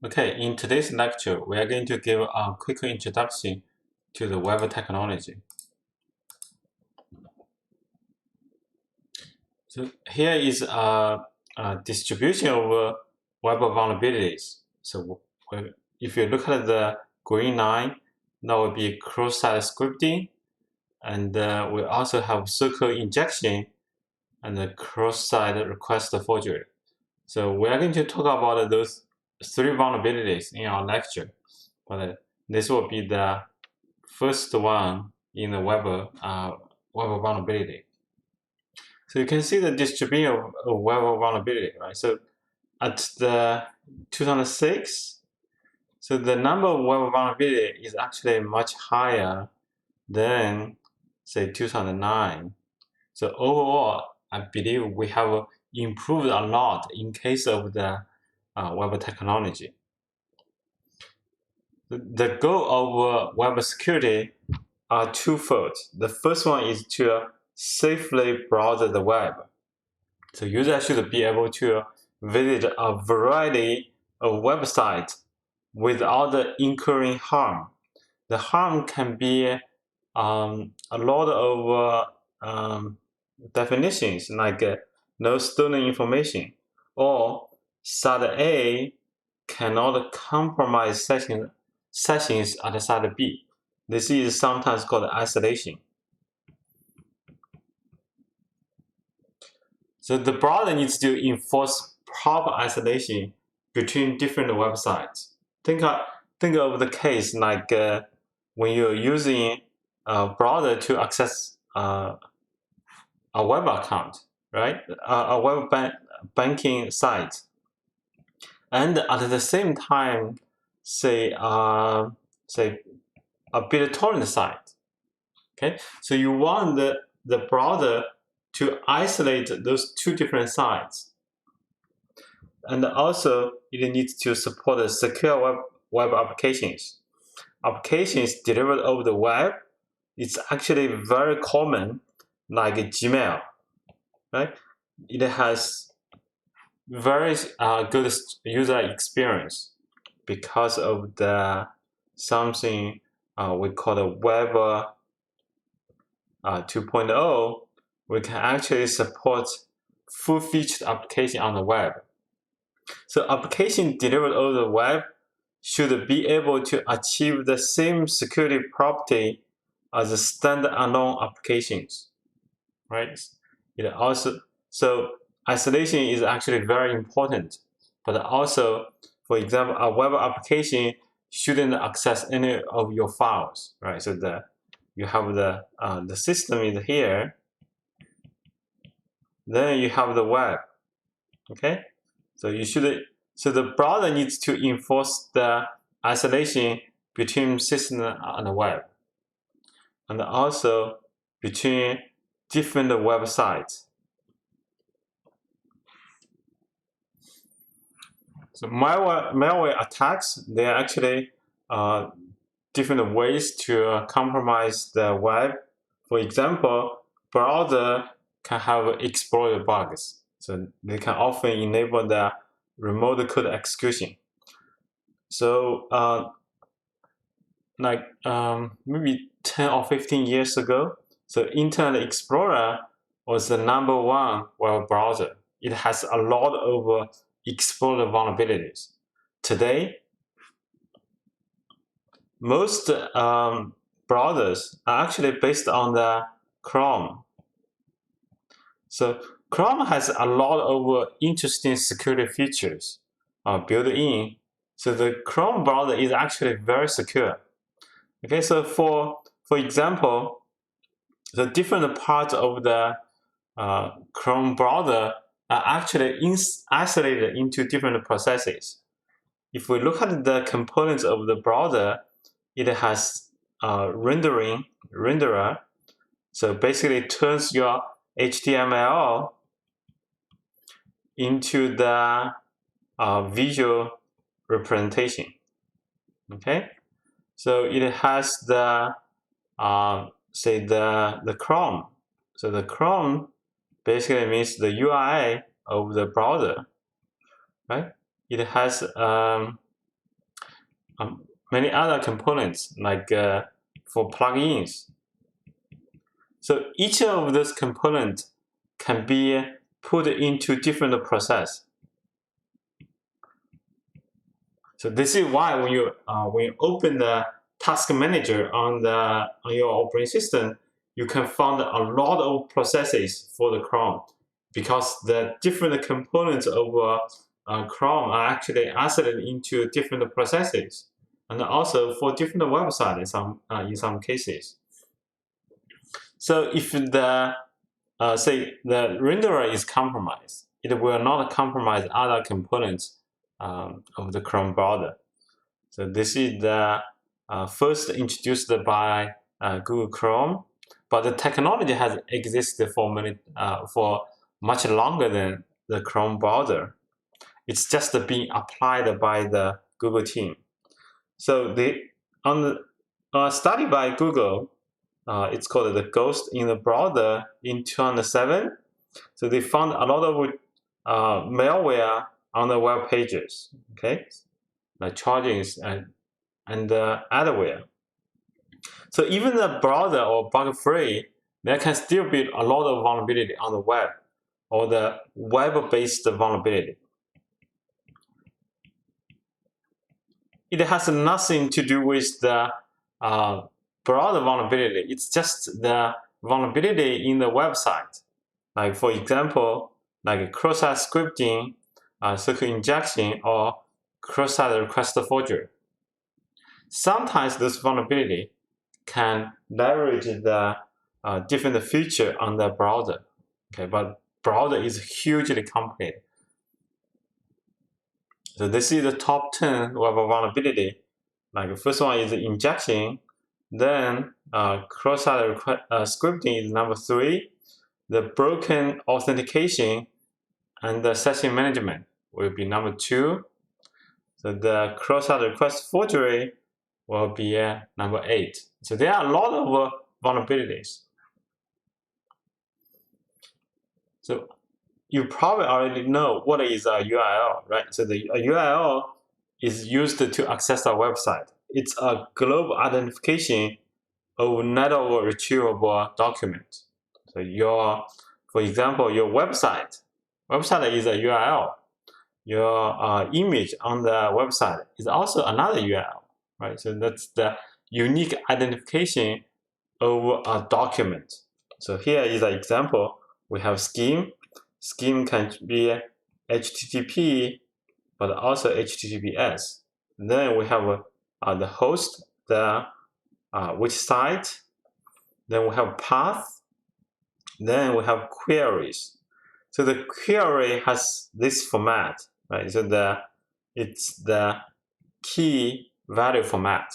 Okay, in today's lecture, we are going to give a quick introduction to the web technology. So here is a distribution of web vulnerabilities. So if you look at the green line, that will be cross-site scripting, and we also have circle injection and the cross-site request forgery. So we are going to talk about those three vulnerabilities in our lecture, but this will be the first one in the web vulnerability. So you can see the distribution of web vulnerability, right? So at the 2006, so the number of web vulnerability is actually much higher than say 2009. So overall, I believe we have improved a lot in case of the web technology. The goal of web security are twofold. The first one is to safely browse the web. So users should be able to visit a variety of websites without incurring harm. The harm can be a lot of definitions like no stolen information or site A cannot compromise sessions at site B. This is sometimes called isolation. So the browser needs to enforce proper isolation between different websites. Think of the case like when you're using a browser to access a web account, right? A web banking site, and at the same time, say a BitTorrent site. Okay, so you want the browser to isolate those two different sites, and also it needs to support secure web applications. Applications delivered over the web, it's actually very common, like Gmail, right? It has very good user experience because of the something we call the Web 2.0. We can actually support full-featured application on the web. So application delivered over the web should be able to achieve the same security property as the standalone applications, right? It also, so isolation is actually very important, but also, for example, a web application shouldn't access any of your files, right? So you have the system is here, then you have the web, okay? So the browser needs to enforce the isolation between system and the web, and also between different websites. So malware attacks, they are actually different ways to compromise the web. For example, browser can have exploit bugs. So they can often enable the remote code execution. So maybe 10 or 15 years ago, so Internet Explorer was the #1 web browser. It has a lot of exploit vulnerabilities. Today, most browsers are actually based on the Chrome. So Chrome has a lot of interesting security features built in. So the Chrome browser is actually very secure. Okay, so for example, the different parts of the Chrome browser are actually isolated into different processes. If we look at the components of the browser, it has renderer. So basically it turns your HTML into the visual representation. Okay, so it has the say the Chrome. So the Chrome basically means the UI of the browser, right? It has many other components like for plugins. So each of those components can be put into different process. So this is why when you open the task manager on your operating system, you can find a lot of processes for the Chrome, because the different components of Chrome are actually asserted into different processes, and also for different websites in some cases. So if the say the renderer is compromised, it will not compromise other components of the Chrome browser. So this is the first introduced by Google Chrome, but the technology has existed for much longer than the Chrome browser. It's just being applied by the Google team. So on the study by Google, it's called the Ghost in the Browser in 2007. So they found a lot of malware on the web pages, okay, like Trojans and adware. So even the browser or bug-free, there can still be a lot of vulnerability on the web or the web-based vulnerability. It has nothing to do with the browser vulnerability. It's just the vulnerability in the website. Like for example, like cross-site scripting, circuit injection, or cross-site request forgery. Sometimes this vulnerability can leverage the different feature on the browser. Okay, but browser is hugely complicated. So this is the top 10 web vulnerability. Like the first one is injection, then cross-site scripting is number 3. The broken authentication and the session management will be number 2. So the cross-site request forgery will be number 8. So there are a lot of vulnerabilities. So you probably already know what is a URL, right? So the URL is used to access a website. It's a global identification of network retrievable document. So for example, your website is a URL. Your image on the website is also another URL, right? So that's the unique identification of a document. So here is an example. We have scheme. Scheme can be HTTP, but also HTTPS. And then we have the host, which site. Then we have path. Then we have queries. So the query has this format, right? So it's the key value format.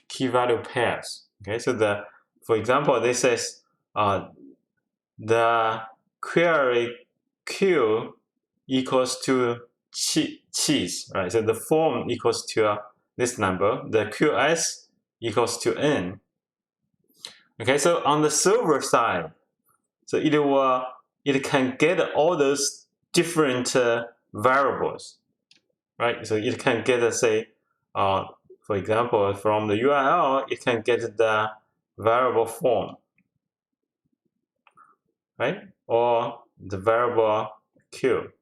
Key value pairs. Okay, so for example, this is the query Q equals to cheese, right? So the form equals to this number. The QS equals to N. Okay, so on the server side, so it can get all those different variables, right? So it can get, say, for example, from the URL, it can get the variable form, right? Or the variable Q.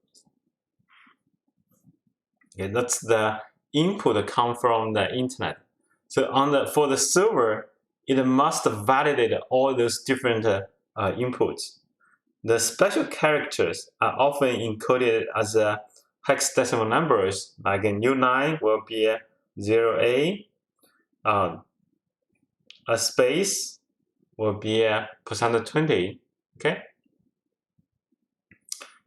Okay, that's the input that come from the internet. So for the server, it must validate all those different inputs. The special characters are often encoded as hexadecimal numbers, like a U9 will be 0A, a space will be %20, okay?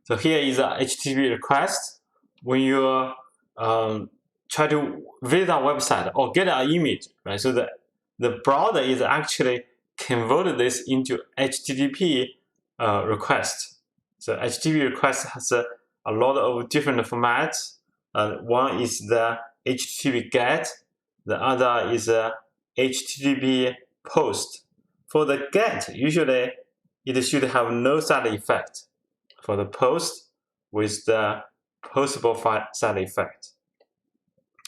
So here is a HTTP request. When you try to visit a website or get an image, right? So the browser is actually converted this into HTTP request. So HTTP request has a lot of different formats. One is the HTTP GET, the other is HTTP POST. For the GET, usually it should have no side effect. for the post with the postable side effect.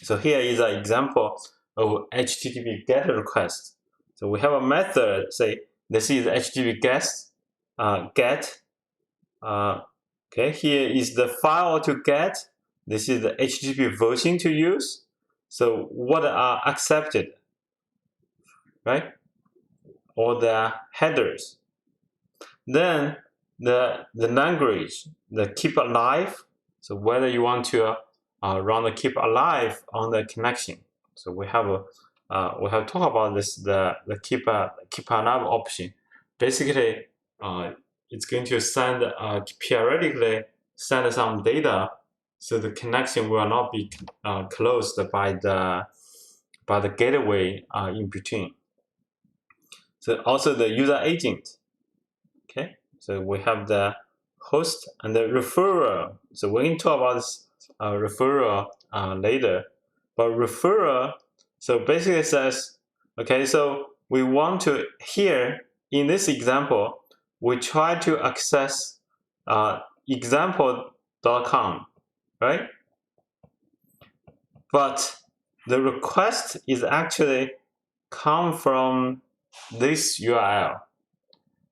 So here is an example of HTTP GET request. So we have a method, say this is HTTP GET. Okay, here is the file to get. This is the HTTP version to use. So what are accepted, right? Or the headers. Then the language, the keep alive. So whether you want to run the keep alive on the connection. So we have talked about this, the keep alive option. Basically, it's going to send periodically send some data, so the connection will not be closed by the gateway in between. So also the user agent. Okay, so we have the host and the referrer. So we're going to talk about this referrer later. But referrer, so basically says, okay, so we want to, here in this example, we try to access example.com, right? But the request is actually come from this URL.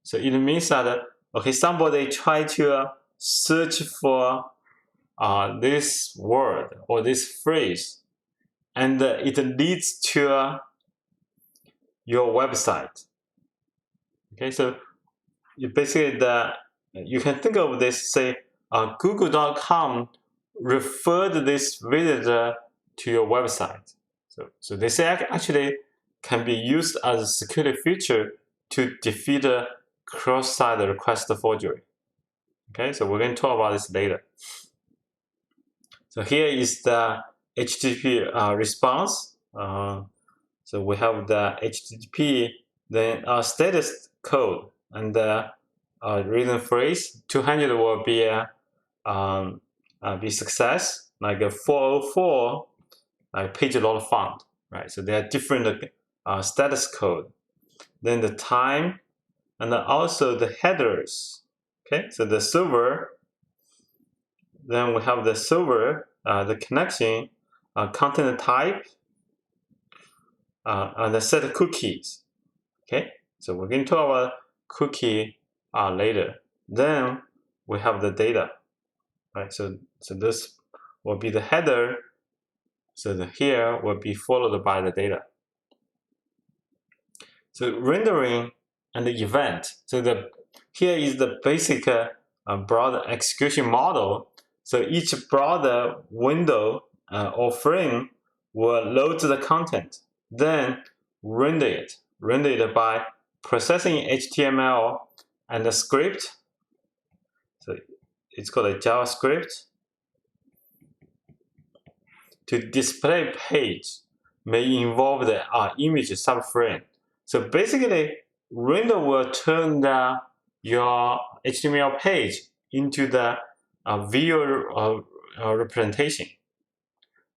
So it means that, okay, somebody try to search for this word or this phrase, and it leads to your website. Okay, so basically you can think of this, say Google.com referred this visitor to your website. So this actually can be used as a security feature to defeat a cross-site request forgery. Okay, so we're going to talk about this later. So here is the HTTP response. So we have the HTTP, then status code, and the reason phrase. 200 will be success, like a 404, like page load found, right? So there are different status code. Then the time, and then also the headers. Okay, so the server. Then we have the server, the connection, content type, and the set cookies. Okay, so we're going to talk about cookie later. Then we have the data, right? So this will be the header. So the here will be followed by the data. So rendering and the event. So here is the basic broad execution model. So each broader window or frame will load the content, then render it by processing HTML and the script. So it's called a JavaScript. To display page may involve the image subframe. So basically, render will turn your HTML page into the visual representation,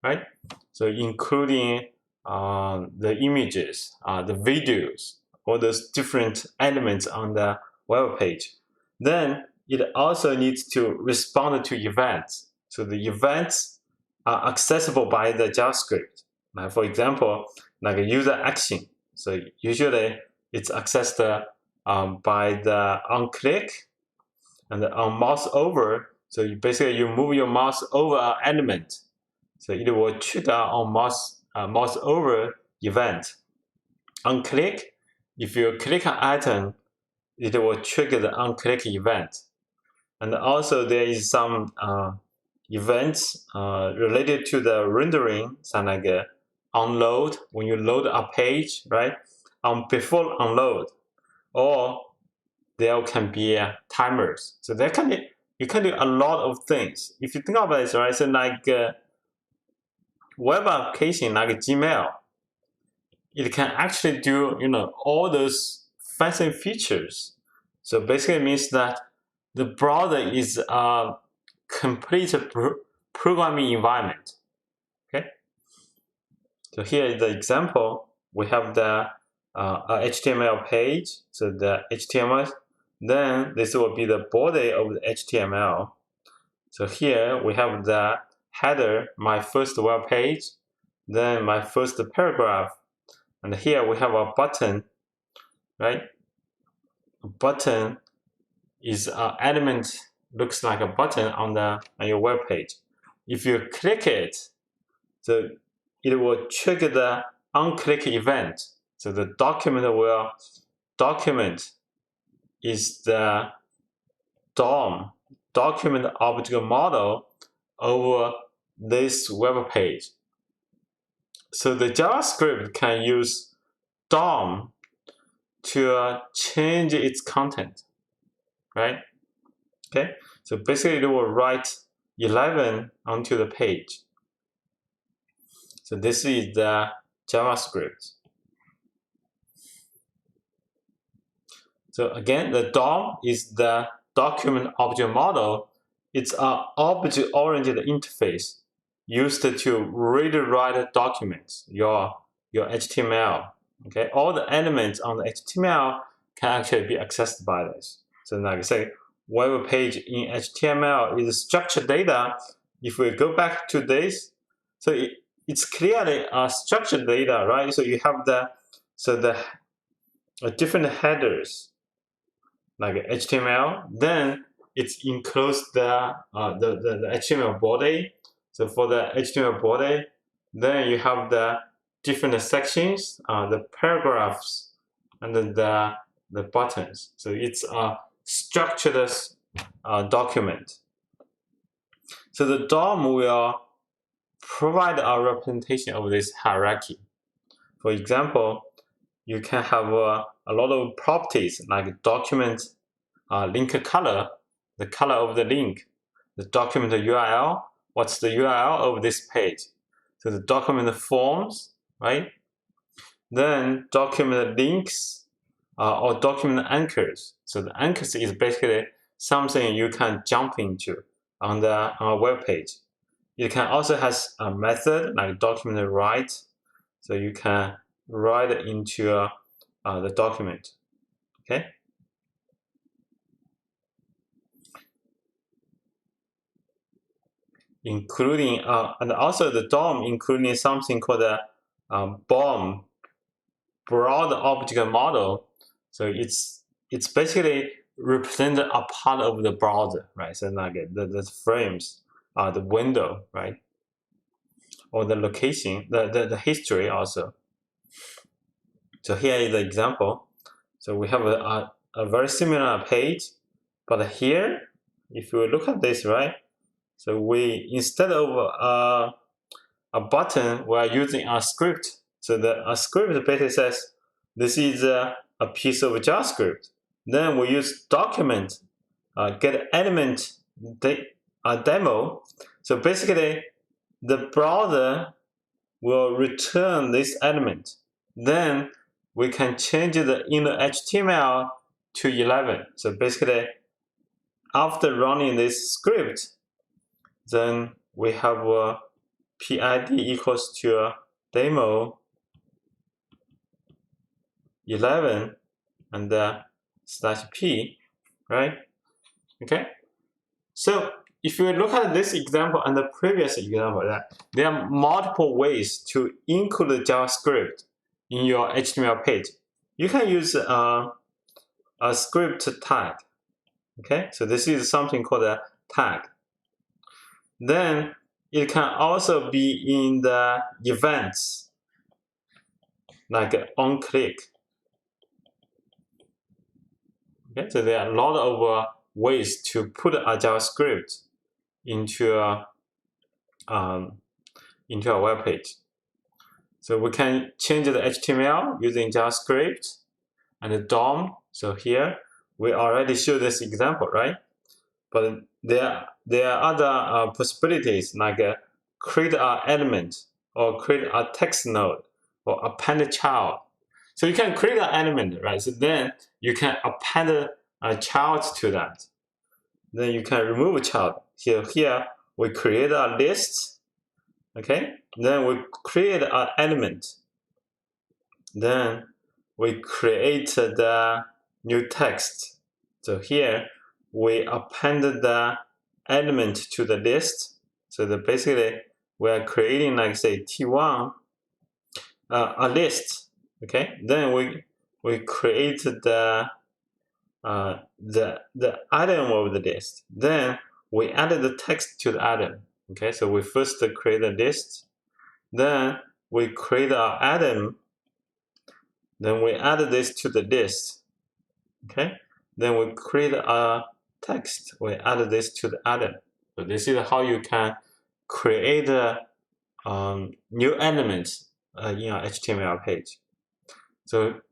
right? So including the images, the videos, all those different elements on the web page. Then it also needs to respond to events. So the events are accessible by the JavaScript. Like for example, like a user action. So usually it's accessed by the on click and the on mouse over. So you move your mouse over an element. So it will trigger on mouse over event. On click, if you click an item, it will trigger the on click event. And also there is some events related to the rendering, something like unload, when you load a page, right? Before unload, or there can be timers. So you can do a lot of things. If you think about it, right? So like web application like Gmail, it can actually do all those fancy features. So basically, it means that the browser is a complete programming environment. Okay. So here is the example. We have the HTML page. So the HTML, Then this will be the body of the HTML. So here we have the header, my first web page, then my first paragraph, and here we have a button, right? A button is an element, looks like a button on your web page. If you click it, so it will trigger the onClick event. So the document is the DOM, document object model, over this web page. So the JavaScript can use DOM to change its content, right? Okay, so basically it will write 11 onto the page. So this is the JavaScript. So again, the DOM is the document object model. It's an object-oriented interface used to read and write documents, your HTML. Okay, all the elements on the HTML can actually be accessed by this. So like I say, web page in HTML is structured data. If we go back to this, so it's clearly structured data, right? So you have the different headers like HTML. Then it's enclosed the HTML body. So for the HTML body, then you have the different sections, the paragraphs, and then the buttons. So it's a structured document. So the DOM will provide a representation of this hierarchy. For example, you can have a lot of properties like document link color, the color of the link, the document URL, what's the URL of this page. So the document forms, right? Then document links or document anchors. So the anchors is basically something you can jump into on the web page. It can also has a method like document write, so you can write into the document. Okay. Including and also the DOM including something called the BOM, broad object model. So it's basically represent a part of the browser, right? So like the frames, the window, right? Or the location, the history also. So here is the example. So we have a very similar page, but here, if you look at this, right? So we, instead of a button, we are using a script. So a script basically says, this is a piece of JavaScript. Then we use document, get element demo. So basically, the browser will return this element. Then we can change the inner HTML to 11. So basically, after running this script, then we have a PID equals to demo 11 and /p, right? Okay. So if you look at this example and the previous example, there are multiple ways to include JavaScript in your HTML page. You can use a script tag. Okay, so this is something called a tag. Then it can also be in the events, like onClick. Okay, so there are a lot of ways to put a JavaScript into a web page. So we can change the HTML using JavaScript and the DOM. So here we already showed this example, right? But there are other possibilities like create an element or create a text node or append a child. So you can create an element, right? So then you can append a child to that. Then you can remove a child. Here we create a list. Okay. Then we create an element. Then we create the new text. So here we appended the element to the list. So basically we are creating, like say T1 a list. Okay, then we create the item of the list. Then we added the text to the item. Okay, so we first create a list, then we create our item, then we add this to the list. Okay, then we create a text, we add this to the item. So this is how you can create new elements in your HTML page. So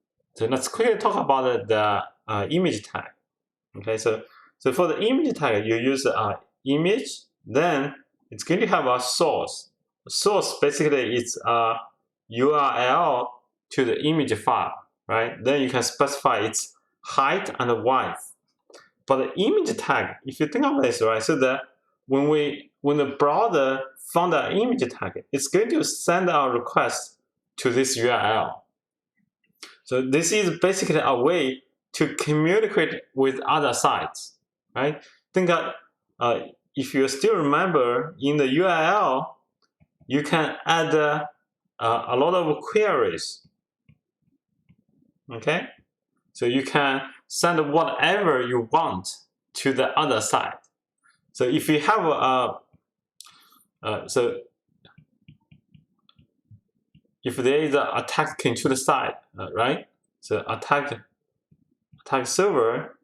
let's quickly talk about the image tag. Okay, so for the image tag, you use image, then it's going to have a source. Source basically is a URL to the image file, right? Then you can specify its height and width. But the image tag, if you think of this, right, so that when the browser found an image tag, it's going to send a request to this URL. So this is basically a way to communicate with other sites, right? Think that if you still remember, in the URL, you can add a lot of queries. Okay, so you can send whatever you want to the other side. So if you have if there is an attack control side, right? So attack server.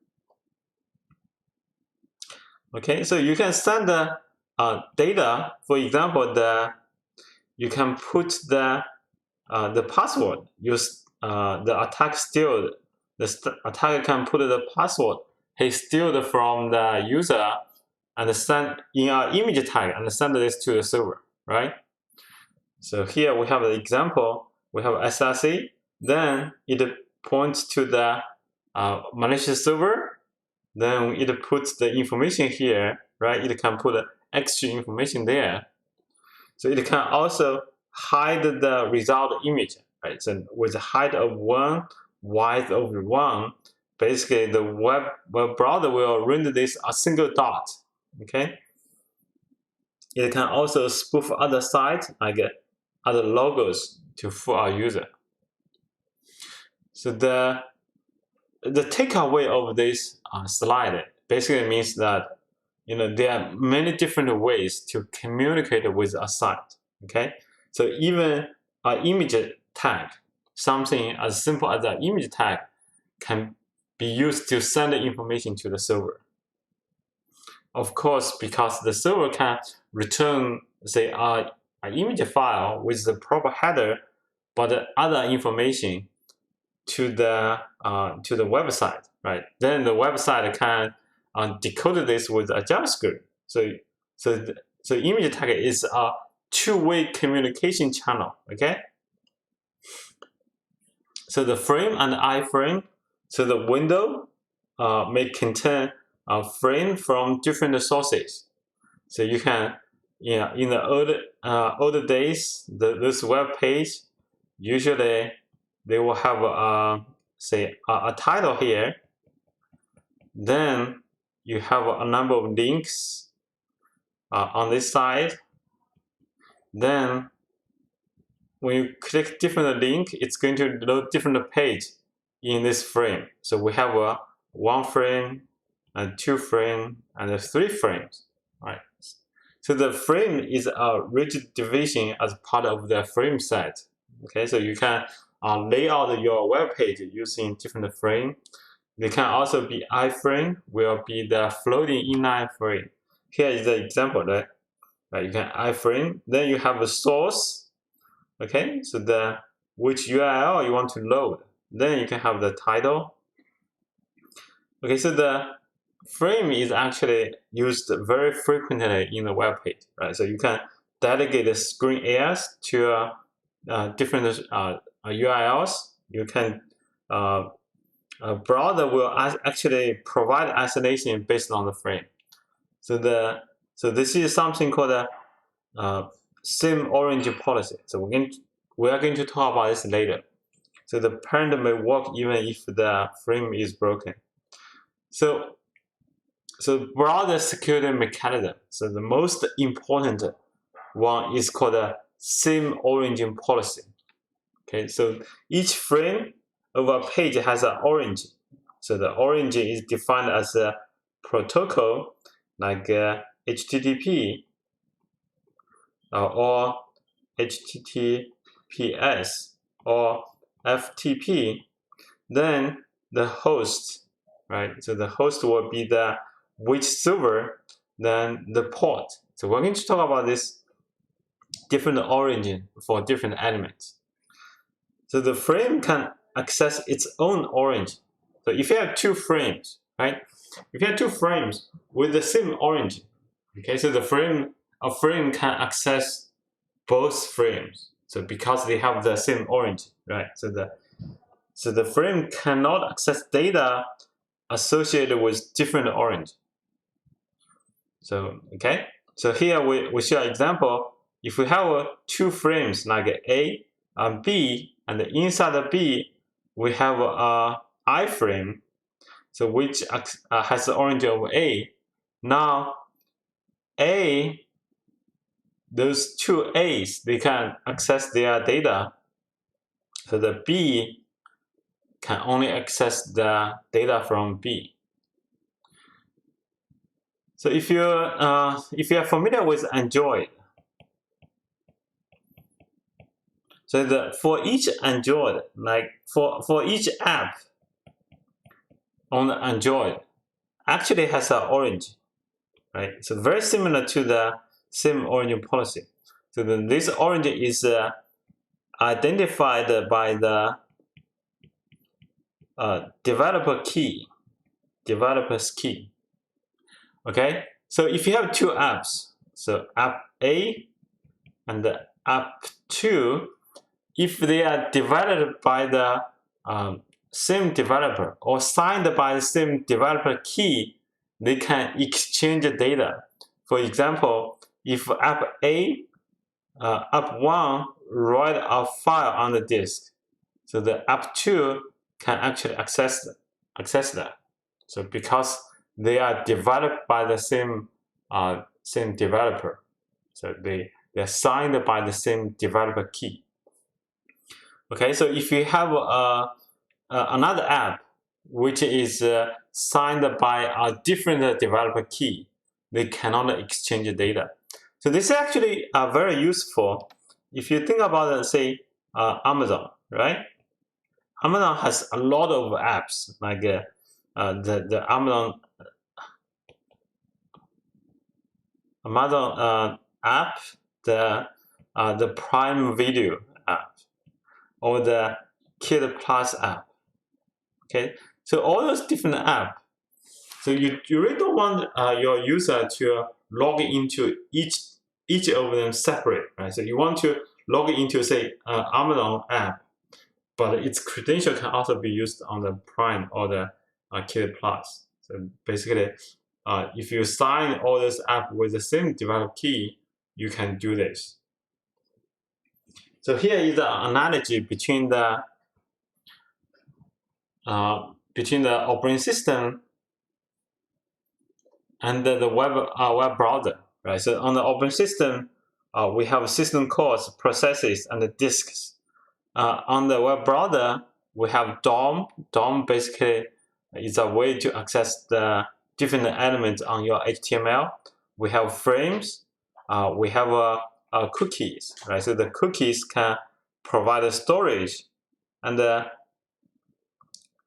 Okay, so you can send the data. For example, you can put the password. Use the attack steal. The attacker can put the password he stealed from the user and send in an image tag and send this to the server, right? So here we have an example. We have SRC. Then it points to the malicious server. Then it puts the information here, right? It can put extra information there. So it can also hide the result image, right? So with a height of 1, width of 1, basically the web browser will render this a single dot. Okay. It can also spoof other sites, like other logos, to fool our user. So the takeaway of this slide basically means that there are many different ways to communicate with a site. Okay, so even an image tag, something as simple as an image tag, can be used to send the information to the server. Of course, because the server can return, say, an image file with the proper header, but other information to the website, right? Then the website can decode this with a JavaScript. So image tag is a two-way communication channel. Okay. So the frame and iframe. So the window may contain a frame from different sources. So you can, in the older days, this web page usually they will have say a title here. Then you have a number of links on this side. Then when you click different link, it's going to load different page in this frame. So we have a 1 frame and 2 frame and 3 frames, right? So the frame is a rigid division as part of the frame set. Okay, so you can lay out your web page using different frame. They can also be iframe, will be the floating inline frame. Here is the example, right? You can iframe. Then you have a source. Okay, so which URL you want to load. Then you can have the title. Okay, so the frame is actually used very frequently in the web page, right? So you can delegate the screen airs to different URLs. You can a browser will actually provide isolation based on the frame. So this is something called a sim orange policy. So we are going to talk about this later. So the parent may work even if the frame is broken. So broader security mechanism. So the most important one is called a same origin policy. Okay, so each frame of a page has an origin. So the origin is defined as a protocol like HTTP or HTTPS or FTP. Then the host, right? So the host will be the which server, then the port. So we're going to talk about this different origin for different elements. So the frame can access its own origin. So if you have two frames, right? If you have two frames with the same origin, okay, so a frame can access both frames. So because they have the same origin, right? So the frame cannot access data associated with different origin. So okay, so here we show an example. If we have two frames like A and B, and inside the B we have a I frame, so which has the origin of A. Now A, those two A's, they can access their data. So the B can only access the data from B. So if you are familiar with Android, so for each Android, like for each app on Android, actually has an origin, right? So very similar to the same origin policy. So this origin is identified by the developer's key. Okay, so if you have two apps, so app A and the app 2, if they are developed by the same developer or signed by the same developer key, they can exchange data. For example, if app A, app 1 write a file on the disk, so the app 2 can actually access that. So because they are developed by the same developer, so they're signed by the same developer key. Okay, so if you have another app which is signed by a different developer key, they cannot exchange data. So this is actually very useful if you think about, say, Amazon, right? Amazon has a lot of apps like the Amazon app, the Prime Video app, or the Kid Plus app. Okay, so all those different apps. So you really don't want your user to log into each of them separate, right? So you want to log into, say, Amazon app, but its credential can also be used on the Prime or the Kid Plus. So basically, if you sign all those apps with the same developer key, you can do this. So here is the analogy between the operating system and the web browser, right? So on the operating system, we have system calls, processes, and the disks. On the web browser, we have DOM. DOM basically is a way to access the different elements on your HTML. We have frames. We have cookies, right? So the cookies can provide a storage, and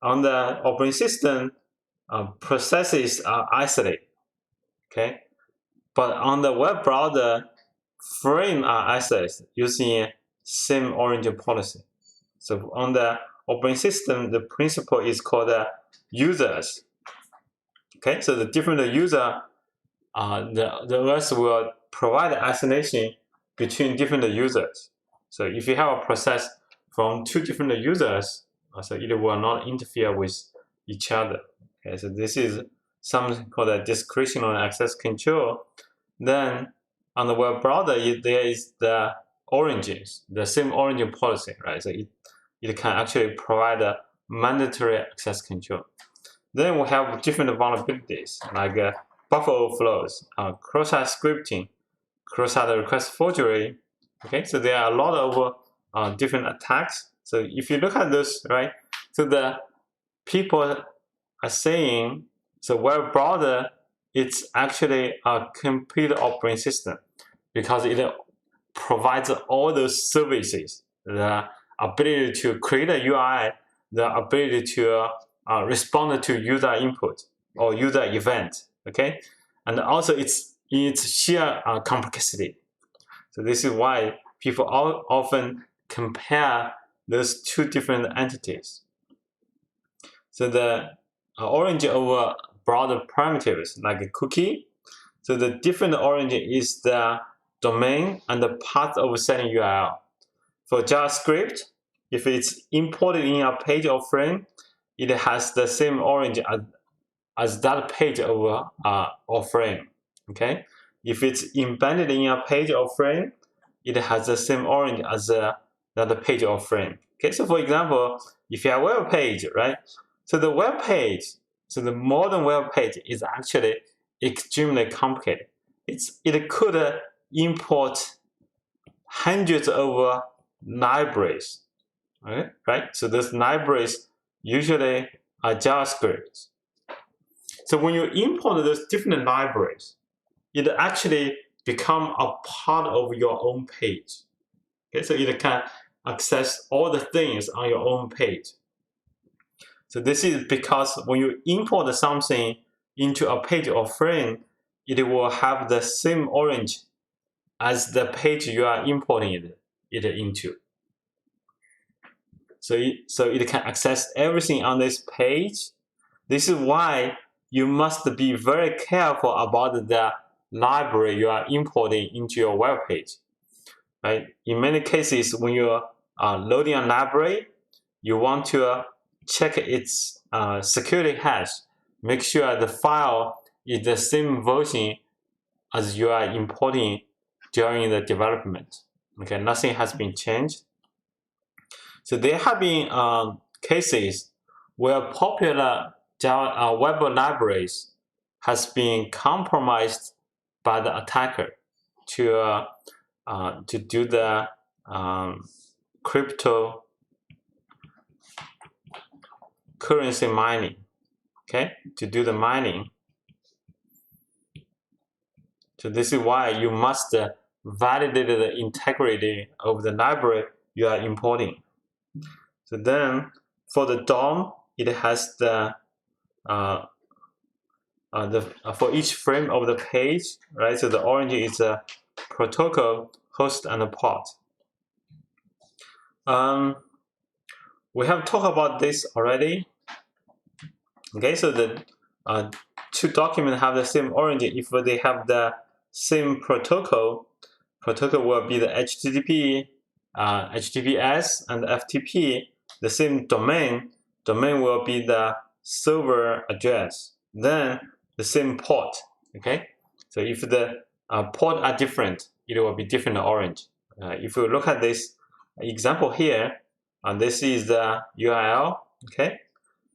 on the operating system, processes are isolated. Okay, but on the web browser, frames are isolated using same origin policy. So on the operating system, the principle is called users. Okay, so the different user, the OS will provide isolation between different users. So if you have a process from two different users, so it will not interfere with each other. Okay, so this is something called a discretionary access control. Then on the web browser, there is the origins, the same origin policy, right? So it can actually provide a mandatory access control. Then we have different vulnerabilities like buffer overflows, cross-site scripting, cross-site request forgery. Okay, so there are a lot of different attacks. So if you look at this, right, so the people are saying, so web browser, it's actually a complete operating system because it provides all those services, the ability to create a UI, the ability to respond to user input or user event, okay? And also its sheer complexity. So this is why people often compare those two different entities. So the orange over broader primitives like a cookie. So the different orange is the domain and the path of setting URL. For JavaScript, if it's imported in a page or frame, it has the same orange as that page or frame. Okay. If it's embedded in a page or frame, it has the same orange as that page or frame. Okay. So for example, if you have a web page, right? So the web page, so the modern web page is actually extremely complicated. It could import hundreds of libraries, right? So those libraries usually are JavaScript. So when you import those different libraries, it actually become a part of your own page. Okay, so it can access all the things on your own page. So this is because when you import something into a page or frame, it will have the same orange as the page you are importing it into. So it can access everything on this page. This is why you must be very careful about the library you are importing into your web page. Right? In many cases, when you are loading a library, you want to check its security hash. Make sure the file is the same version as you are importing during the development. Okay, nothing has been changed. So there have been cases where popular web libraries has been compromised by the attacker to do the cryptocurrency mining. Okay, to do the mining. So this is why you must validate the integrity of the library you are importing. So then for the DOM, it has the for each frame of the page, right? So the orange is a protocol, host, and a port. We have talked about this already. Okay, so the two documents have the same orange if they have the same protocol. Protocol will be the HTTP, HTTPS, and FTP. The same domain. Domain will be the server address. Then the same port. Okay, so if the port are different, it will be different orange. If you look at this example here, this is the URL. Okay,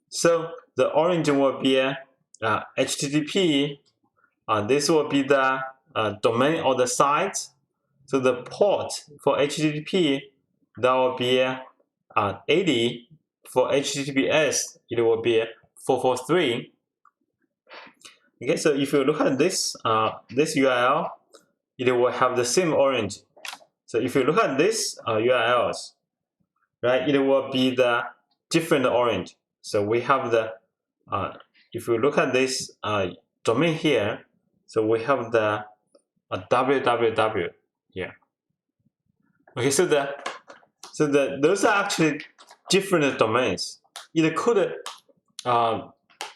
so the orange will be HTTP. This will be the domain or the site. So the port for HTTP, that will be 80. For HTTPS, it will be 443. Okay, so if you look at this this URL, it will have the same orange. So if you look at this URLs, right, it will be the different orange. So we have the if you look at this domain here, so we have the www here. Okay, so those are actually different domains. It could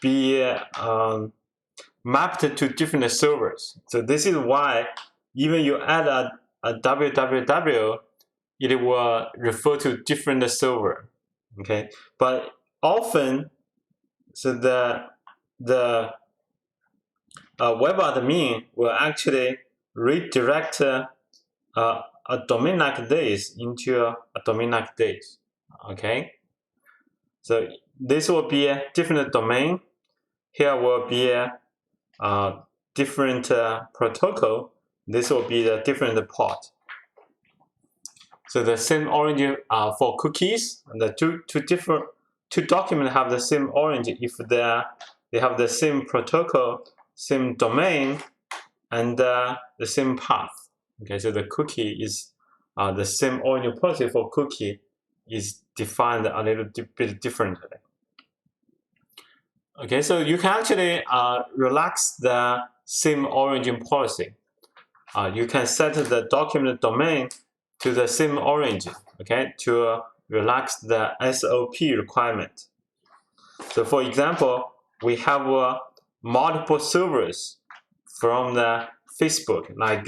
be mapped to different servers. So this is why even you add a www, it will refer to different server. Okay, but often, so the web admin will actually redirect a domain like this into a domain like this. Okay, so this will be a different domain. here will be a different protocol. This will be the different port. So the same origin for cookies, the two documents have the same origin if they have the same protocol, same domain, and the same path. Okay, so the cookie is the same origin policy for cookie is defined a little bit differently. Okay, so you can actually relax the same origin policy. You can set the document domain to the same origin, okay, to relax the SOP requirement. So for example, we have multiple servers from the Facebook, like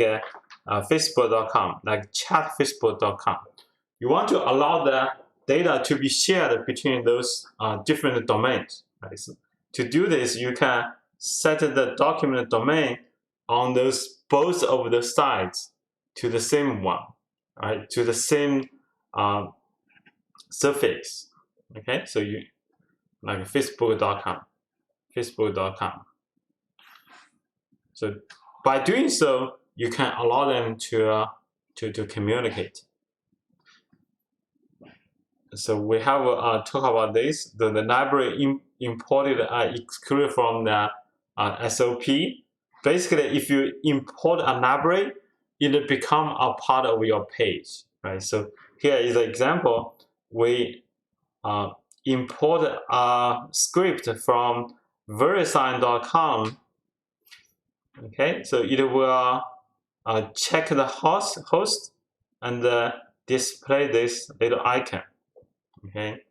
facebook.com, like chatfacebook.com. You want to allow the data to be shared between those different domains. Right? So to do this, you can set the document domain on those both of the sides to the same one, right? To the same suffix. Okay, so you like facebook.com, facebook.com. So by doing so, you can allow them to communicate. So we have talk about this. The library imported excluded from the SOP. Basically, if you import a library, it become a part of your page, right? So here is an example. We import a script from verisign.com. Okay, so it will check the host and display this little icon. Okay,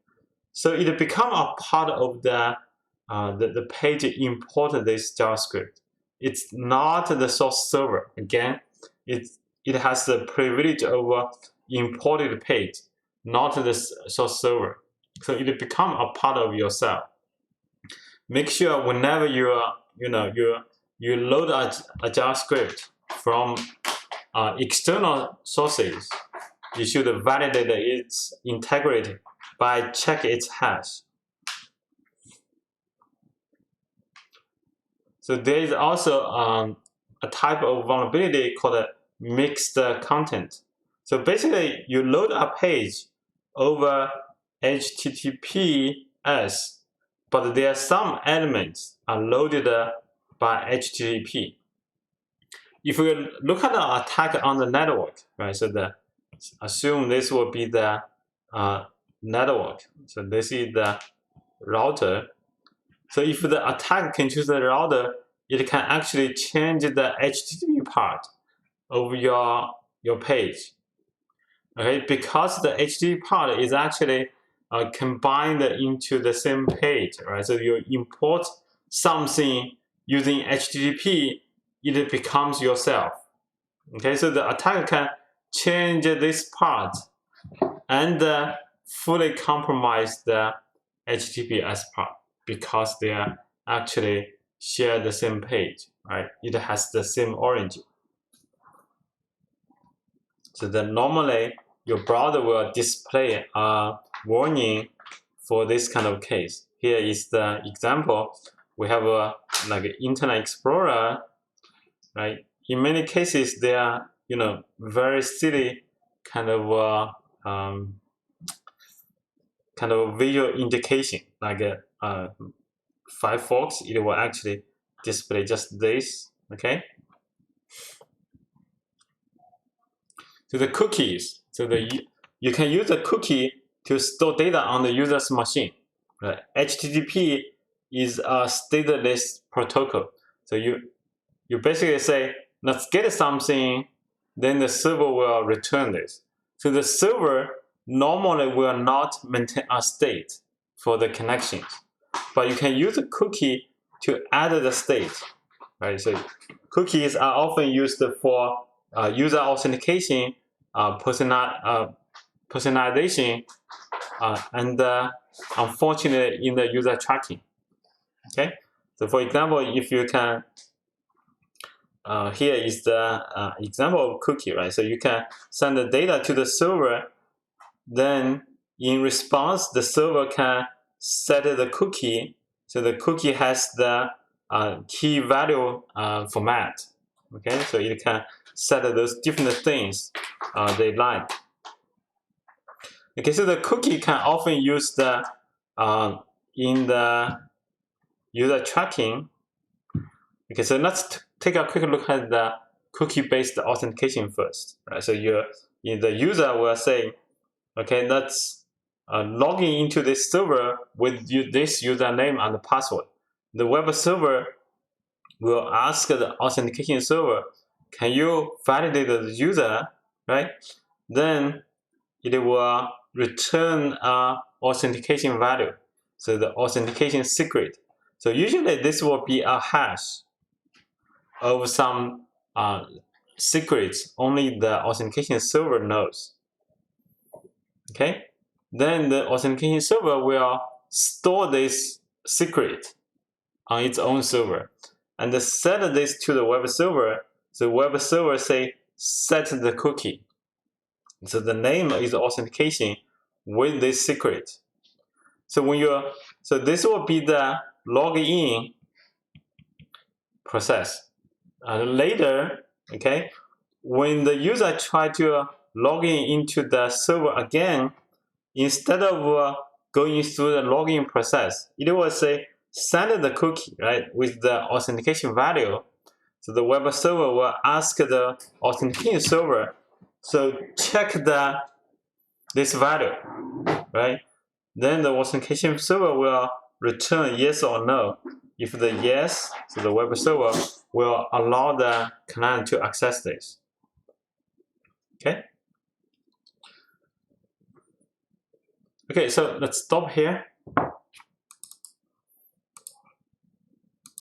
so it become a part of the page import this JavaScript. It's not the source server. Again, it has the privilege over imported page, not the source server. So it become a part of yourself. Make sure whenever you load a JavaScript from external sources, you should validate its integrity by check its hash. So there is also a type of vulnerability called mixed content. So basically, you load a page over HTTPS, but there are some elements are loaded by HTTP. If we look at the attack on the network, right? So assume this will be the network. So this is the router. So if the attack can choose the router, it can actually change the HTTP part of your page. Okay, because the HTTP part is actually combined into the same page, right? So you import something using HTTP, it becomes yourself. Okay, so the attacker can change this part and fully compromise the HTTPS part because they are actually share the same page, right? It has the same origin. So then normally your browser will display a warning for this kind of case. Here is the example. We have like Internet Explorer, right? In many cases, they are very silly kind of visual indication, like Firefox. It will actually display just this. Okay. So the cookies. So you can use a cookie to store data on the user's machine. Right? HTTP is a stateless protocol. So you basically say, let's get something, then the server will return this. So the server normally will not maintain a state for the connections, but you can use a cookie to add the state. Right? So cookies are often used for user authentication, personalization, and unfortunately in the user tracking. Okay, so for example, if you can, here is the example of cookie, right? So you can send the data to the server, then in response, the server can set the cookie So the cookie has the key value format. Okay, so it can set those different things they like. Okay, so the cookie can often use the in the user tracking. Okay, so let's take a quick look at the cookie-based authentication first. Right, so the user will say, okay, let's log in into this server with this username and password. The web server will ask the authentication server, can you validate the user, right? Then it will return an authentication value, so the authentication secret. So usually this will be a hash of some secrets only the authentication server knows. Okay, then the authentication server will store this secret on its own server and set this to the web server. The web server say set the cookie. So the name is authentication with this secret. So this will be the login process. Later, okay, when the user try to log in into the server again, instead of going through the login process, it will say send the cookie, right, with the authentication value. So the web server will ask the authentication server, so check this value, right? Then the authentication server will return yes or no. If the yes, so the web server will allow the client to access this. Okay. Okay, so let's stop here.